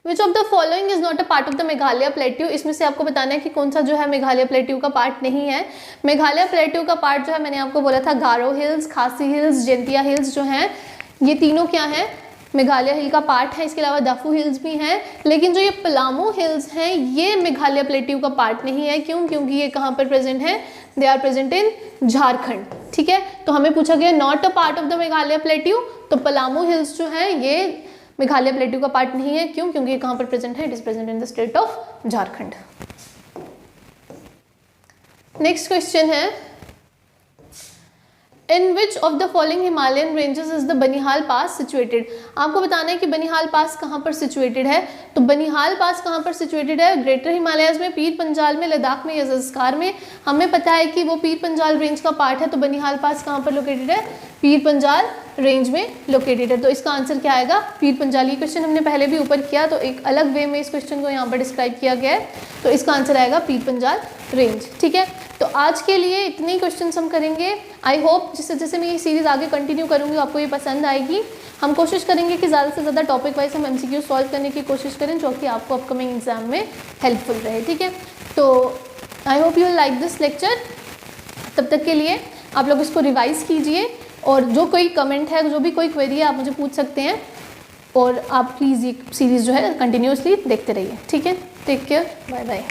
which of the following is not a part of the Meghalaya plateau. इसमें से आपको बताना है कि कौन सा जो है मेघालय प्लेट्यू का पार्ट नहीं है। मेघालय प्लेट्यू का पार्ट जो है मैंने आपको बोला था गारो हिल्स, खासी हिल्स, जैंतिया हिल्स जो हैं ये तीनों क्या हैं, मेघालय हिल का पार्ट है। इसके अलावा दाफू हिल्स भी हैं, लेकिन जो ये पलामू हिल्स हैं ये मेघालय प्लेट्यू का पार्ट नहीं है। क्यों? क्योंकि ये कहाँ पर प्रेजेंट है, they are present in Jharkhand. ठीक है, तो हमें पूछा गया not a part of the Meghalaya plateau, तो पलामू हिल्स जो है ये मेघालय प्लेट्यू का पार्ट नहीं है। क्यों? क्योंकि ये कहाँ पर प्रेजेंट है, it is present in the state of Jharkhand. Next question है in which of the following Himalayan ranges is the Banihal pass situated. आपको बताना है कि बनिहाल पास कहाँ पर सिचुएटेड है। तो बनिहाल पास कहाँ पर सिचुएटेड है, ग्रेटर हिमालयस में, पीर पंजाल में, लद्दाख में या ज़स्कार में। हमें पता है कि वो पीर पंजाल रेंज का पार्ट है, तो बनिहाल पास कहाँ पर लोकेटेड है, पीर पंजाल रेंज में लोकेटेड है। तो इसका आंसर क्या आएगा, पीर पंजाल। ये क्वेश्चन हमने पहले भी ऊपर किया, तो एक अलग वे में इस क्वेश्चन को यहाँ पर डिस्क्राइब किया गया है, तो इसका आंसर आएगा पीर पंजाल रेंज। ठीक है, तो आज के लिए इतने ही क्वेश्चन हम करेंगे। आई होप जैसे जैसे मैं ये सीरीज़ आगे कंटिन्यू करूँगी आपको ये पसंद आएगी। हम कोशिश करेंगे कि ज़्यादा से ज़्यादा टॉपिक वाइज हम MCQ सॉल्व करने की कोशिश करें, जो कि आपको अपकमिंग एग्जाम में हेल्पफुल रहे। ठीक है, तो I hope you like this lecture. तब तक के लिए आप लोग इसको रिवाइज़ कीजिए, और जो कोई कमेंट है, जो भी कोई क्वेरी है, आप मुझे पूछ सकते हैं, और आप प्लीज़ ये सीरीज़ जो है कंटिन्यूसली देखते रहिए। ठीक है, टेक केयर, बाय बाय।